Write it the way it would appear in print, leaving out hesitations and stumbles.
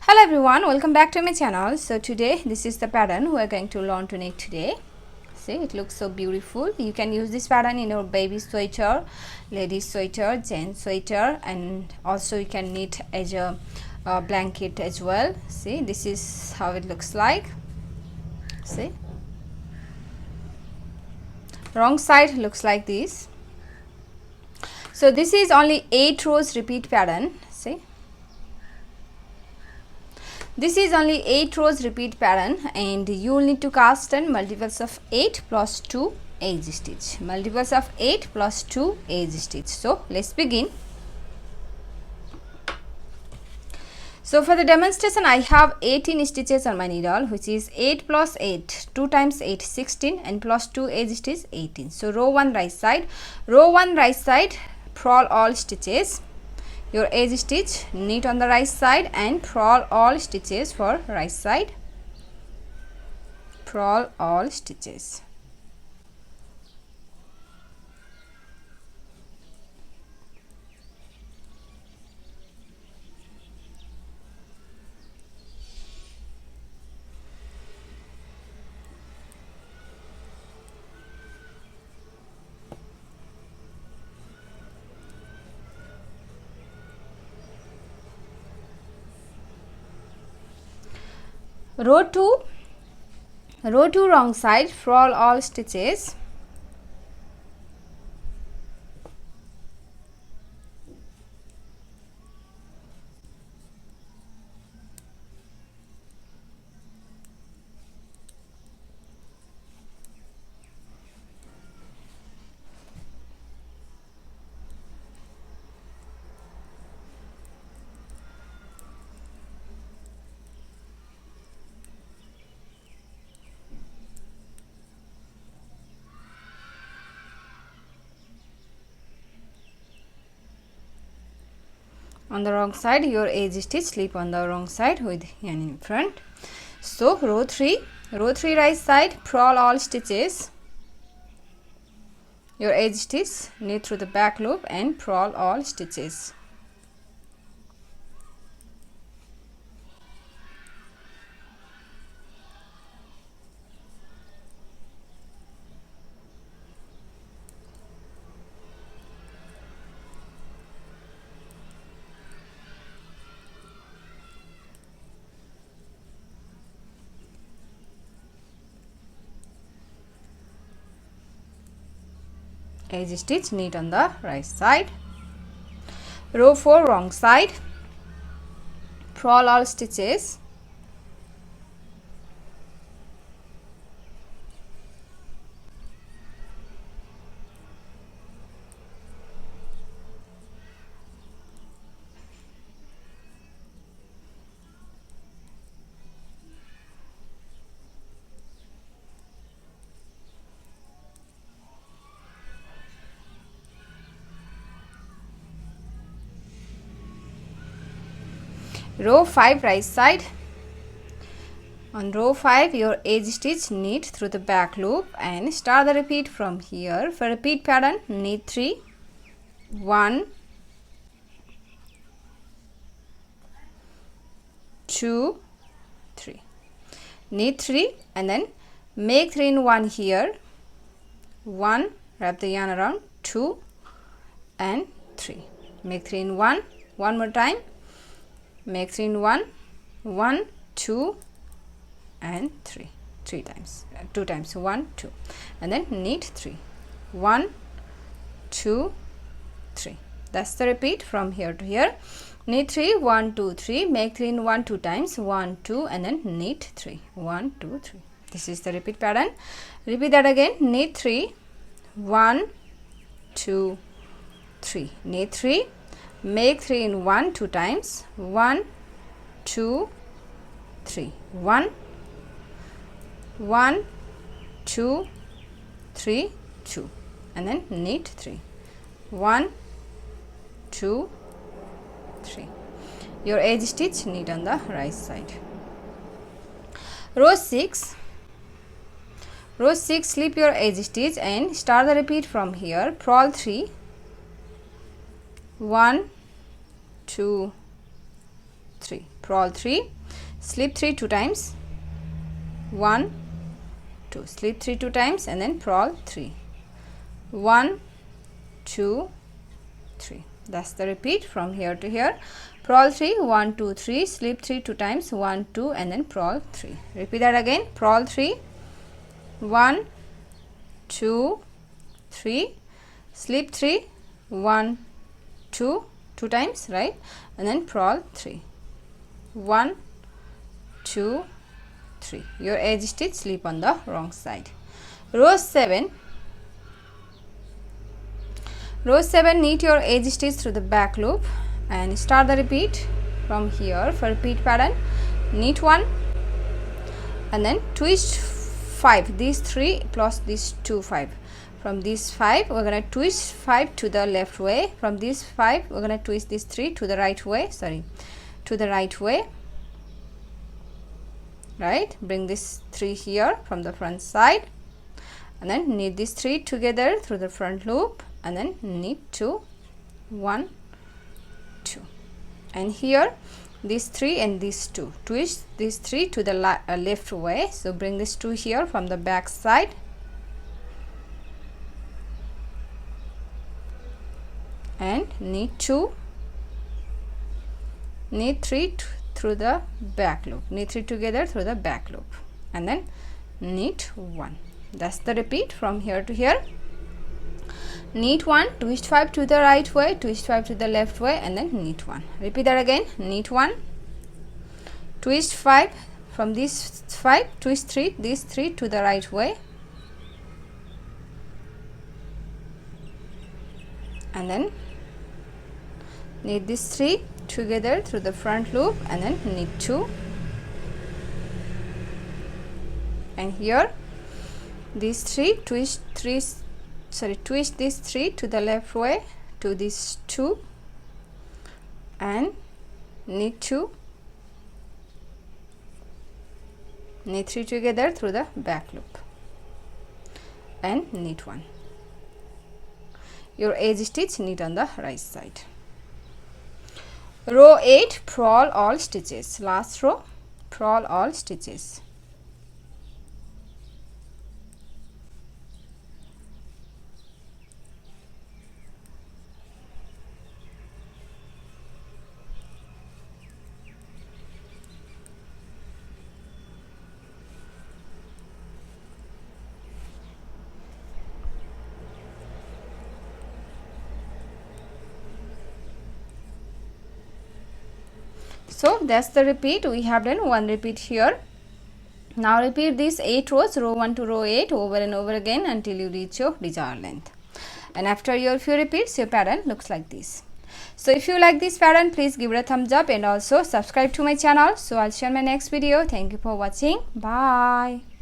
Hello everyone, welcome back to my channel. So today this is the pattern we are going to learn to knit today. See, it looks so beautiful. You can use this pattern in your baby sweater, ladies sweater, gents sweater, and also you can knit as a blanket as well. See, this is how it looks like. See, wrong side looks like this. So this is only 8 rows repeat pattern. See, this is only 8 rows repeat pattern, and you will need to cast 10 multiples of 8 plus 2 edge stitch. Multiples of 8 plus 2 edge stitch. So let's begin. So for the demonstration I have 18 stitches on my needle, which is 8 plus 8, 2 times 8 16, and plus 2 edge stitch 18. So row 1 right side, purl all stitches. Your edge stitch, knit on the right side and purl all stitches for right side. Purl all stitches. Row 2 wrong side, purl all stitches. On the wrong side, your edge stitch, slip on the wrong side with yarn in front. So row 3 right side, purl all stitches. Your edge stitch, knit through the back loop and purl all stitches. Edge stitch, knit on the right side. Row 4 wrong side, purl all stitches. Row 5 right side. On row 5, your edge stitch, knit through the back loop and start the repeat from here. For repeat pattern, knit 3, 1, 2, 3. Knit 3 and then make 3 in 1 here. 1, wrap the yarn around, 2 and 3. Make 3 in 1. One more time. Make 3 in 1, 1, 2 and 3. 3 times, 2 times, 1, 2, and then knit 3, 1, 2, 3. That's the repeat from here to here. Knit 3, 1, 2, 3. Make 3 in 1 2 times, 1, 2, and then knit 3, 1, 2, 3. This is the repeat pattern. Repeat that again. Knit 3, 1, 2, 3. Knit 3. Make 3 in 1 2 times, 1, 2, 3, 1, 1, 2, 3, 2, and then knit 3, 1, 2, 3. Your edge stitch, knit on the right side. Row 6, slip your edge stitch and start the repeat from here. Purl 3, 1, 2, 3. purl 3, slip 3 2 times, 1 2, slip 3 2 times, and then purl 3, 1 2 3. That's the repeat from here to here. Purl 3, 1 2 3, slip 3 2 times, 1 2, and then purl 3. Repeat that again. Purl 3, 1 2 3, slip 3, 1 2 2 times, right, and then purl 3, 1 2 3. Your edge stitch slip on the wrong side. Row 7. Row 7, knit your edge stitch through the back loop and start the repeat from here. For repeat pattern, knit 1 and then twist 5, these 3 plus these 2 5. From this 5 we're going to twist 5 to the left way. From this 5 we're going to twist this 3 to the right way, to the right way, right. Bring this 3 here from the front side and then knit these 3 together through the front loop and then knit 2, 1 2, and here these 3 and these 2, twist these 3 to the left way. So bring this 2 here from the back side and knit 2, knit 3 through the back loop, knit 3 together through the back loop, and then knit 1. That's the repeat from here to here. Knit 1, twist 5 to the right way, twist 5 to the left way, and then knit 1. Repeat that again. Knit 1, twist 5, from this 5 twist 3, these 3 to the right way, and then knit these 3 together through the front loop and then knit 2, and here these 3 twist these 3 to the left way to this 2 and knit 2, knit 3 together through the back loop and knit 1. Your edge stitch knit on the right side. Row 8, purl all stitches. Last row, purl all stitches. So that's the repeat. We have done one repeat here. Now repeat these 8 rows, row 1 to row 8, over and over again until you reach your desired length. And after your few repeats, your pattern looks like this. So if you like this pattern, please give it a thumbs up and also subscribe to my channel. So I'll share my next video. Thank you for watching. Bye.